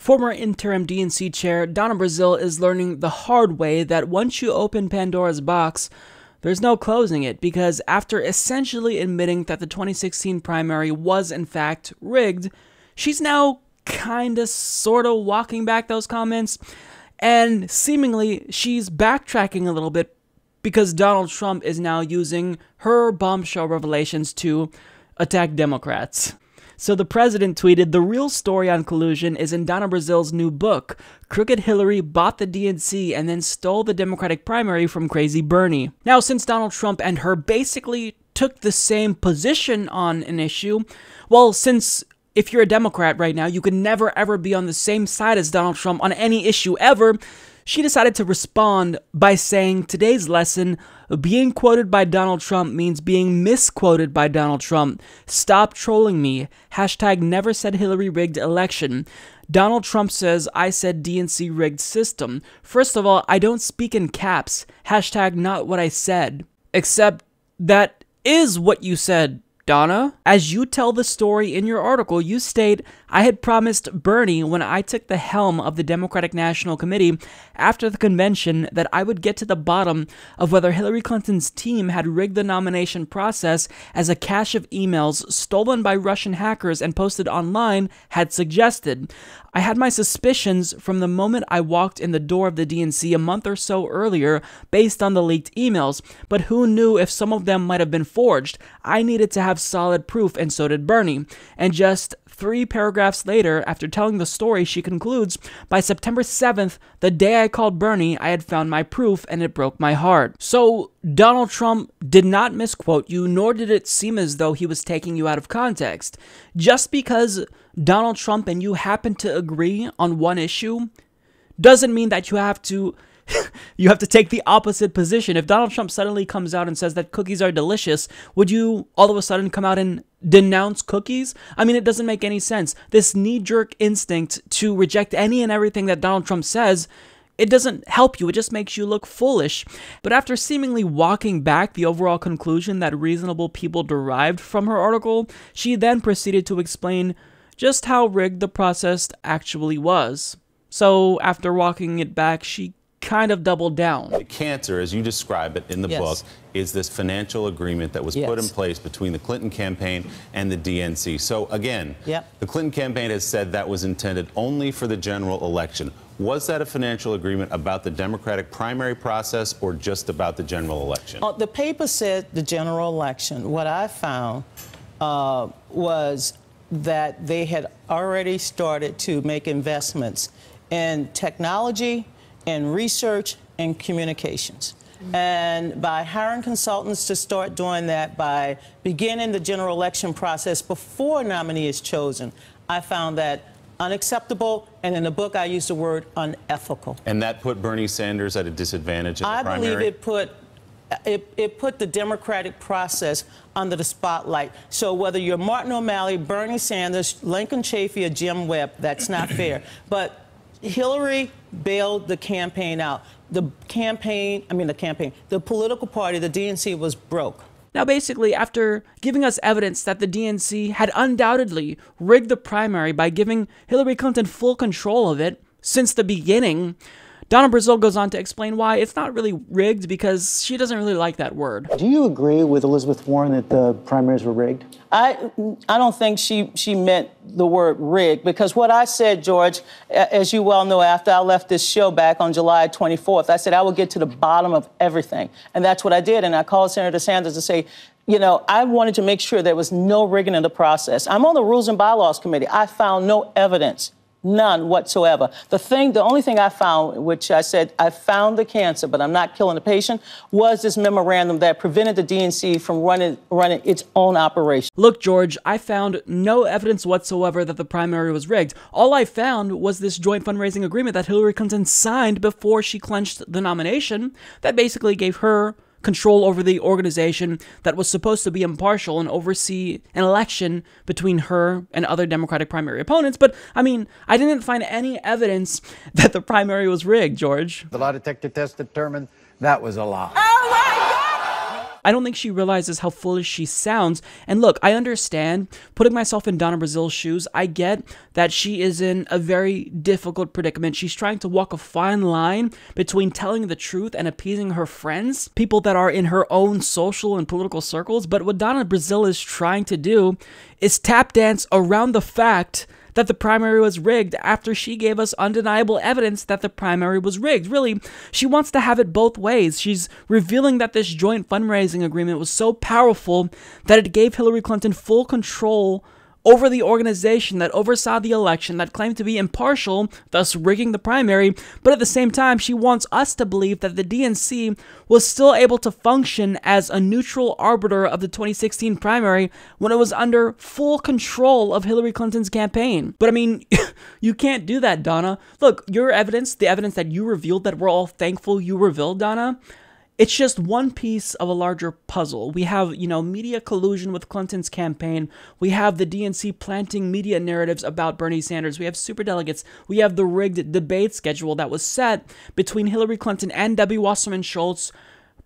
Former interim DNC chair Donna Brazile is learning the hard way that once you open Pandora's box, there's no closing it, because after essentially admitting that the 2016 primary was in fact rigged, she's now kinda sorta walking back those comments, and seemingly she's backtracking a little bit because Donald Trump is now using her bombshell revelations to attack Democrats. So the president tweeted, "The real story on collusion is in Donna Brazile's new book. Crooked Hillary bought the DNC and then stole the Democratic primary from crazy Bernie." Now, since Donald Trump and her basically took the same position on an issue, well, since if you're a Democrat right now, you could never ever be on the same side as Donald Trump on any issue ever, she decided to respond by saying, "Today's lesson, being quoted by Donald Trump means being misquoted by Donald Trump. Stop trolling me. Hashtag never said Hillary rigged election. Donald Trump says I said DNC rigged system. First of all, I don't speak in caps. Hashtag not what I said. Except that is what you said, Donna. As you tell the story in your article, you state, I had promised Bernie when I took the helm of the Democratic National Committee after the convention that I would get to the bottom of whether Hillary Clinton's team had rigged the nomination process as a cache of emails stolen by Russian hackers and posted online had suggested. I had my suspicions from the moment I walked in the door of the DNC a month or so earlier based on the leaked emails, but who knew if some of them might have been forged? I needed to have solid proof, and so did Bernie." And just 3 paragraphs later, after telling the story, she concludes, "By September 7th, the day I called Bernie, I had found my proof and it broke my heart." So Donald Trump did not misquote you, nor did it seem as though he was taking you out of context. Just because Donald Trump and you happen to agree on one issue doesn't mean that you have to take the opposite position. If Donald Trump suddenly comes out and says that cookies are delicious, would you all of a sudden come out and denounce cookies? I mean, it doesn't make any sense. This knee-jerk instinct to reject any and everything that Donald Trump says, it doesn't help you. It just makes you look foolish. But after seemingly walking back the overall conclusion that reasonable people derived from her article, she then proceeded to explain just how rigged the process actually was. So after walking it back, she kind of doubled down. The cancer, as you describe it in the book, is this financial agreement that was put in place between the Clinton campaign and the DNC. So again, the Clinton campaign has said that was intended only for the general election. Was that a financial agreement about the Democratic primary process or just about the general election? The paper said the general election. What I found was that they had already started to make investments in technology, in research, and communications. And by hiring consultants to start doing that, by beginning the general election process before a nominee is chosen, I found that unacceptable, and in the book I used the word unethical. And that put Bernie Sanders at a disadvantage in the primary? I believe it put the democratic process under the spotlight. So whether you're Martin O'Malley, Bernie Sanders, Lincoln Chafee, or Jim Webb, that's not fair. But Hillary bailed the campaign out. The political party, the DNC, was broke. Now basically, after giving us evidence that the DNC had undoubtedly rigged the primary by giving Hillary Clinton full control of it since the beginning, Donna Brazile goes on to explain why it's not really rigged, because she doesn't really like that word. Do you agree with Elizabeth Warren that the primaries were rigged? I don't think she meant the word rigged, because what I said, George, as you well know, after I left this show back on July 24th, I said I would get to the bottom of everything. And that's what I did. And I called Senator Sanders to say, you know, I wanted to make sure there was no rigging in the process. I'm on the Rules and Bylaws Committee. I found no evidence. None whatsoever. The only thing I found, which I said, I found the cancer, but I'm not killing the patient, was this memorandum that prevented the DNC from running its own operation. Look, George, I found no evidence whatsoever that the primary was rigged. All I found was this joint fundraising agreement that Hillary Clinton signed before she clinched the nomination that basically gave her control over the organization that was supposed to be impartial and oversee an election between her and other Democratic primary opponents. But, I mean, I didn't find any evidence that the primary was rigged, George. The lie detector test determined that was a lie. Oh, my God! I don't think she realizes how foolish she sounds. And look, I understand, putting myself in Donna Brazile's shoes, I get that she is in a very difficult predicament. She's trying to walk a fine line between telling the truth and appeasing her friends, people that are in her own social and political circles. But what Donna Brazile is trying to do is tap dance around the fact that the primary was rigged after she gave us undeniable evidence that the primary was rigged. Really, she wants to have it both ways. She's revealing that this joint fundraising agreement was so powerful that it gave Hillary Clinton full control over the organization that oversaw the election, that claimed to be impartial, thus rigging the primary. But at the same time, she wants us to believe that the DNC was still able to function as a neutral arbiter of the 2016 primary when it was under full control of Hillary Clinton's campaign. But I mean, you can't do that, Donna. Look, your evidence, the evidence that you revealed, that we're all thankful you revealed, Donna, it's just one piece of a larger puzzle. We have, media collusion with Clinton's campaign. We have the DNC planting media narratives about Bernie Sanders. We have superdelegates. We have the rigged debate schedule that was set between Hillary Clinton and Debbie Wasserman Schultz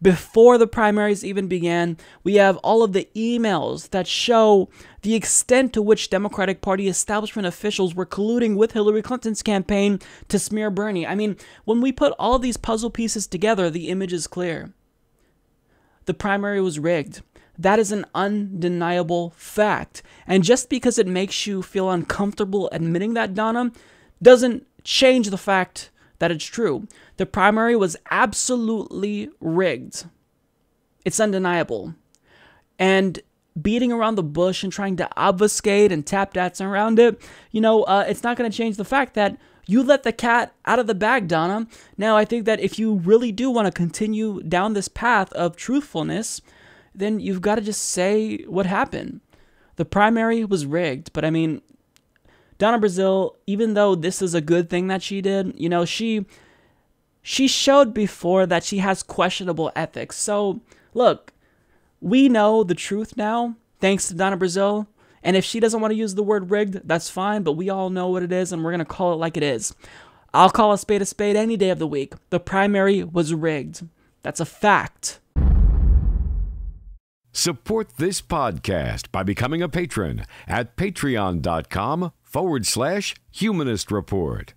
before the primaries even began. We have all of the emails that show the extent to which Democratic Party establishment officials were colluding with Hillary Clinton's campaign to smear Bernie. I mean, when we put all of these puzzle pieces together, the image is clear. The primary was rigged. That is an undeniable fact. And just because it makes you feel uncomfortable admitting that, Donna, doesn't change the fact that it's true. The primary was absolutely rigged. It's undeniable. And beating around the bush and trying to obfuscate and tap dance around it, it's not going to change the fact that you let the cat out of the bag, Donna. Now, I think that if you really do want to continue down this path of truthfulness, then you've got to just say what happened. The primary was rigged, but I mean, Donna Brazile, even though this is a good thing that she did, she showed before that she has questionable ethics. So, look, we know the truth now, thanks to Donna Brazile. And if she doesn't want to use the word rigged, that's fine, but we all know what it is, and we're going to call it like it is. I'll call a spade any day of the week. The primary was rigged. That's a fact. Support this podcast by becoming a patron at patreon.com/Humanist Report.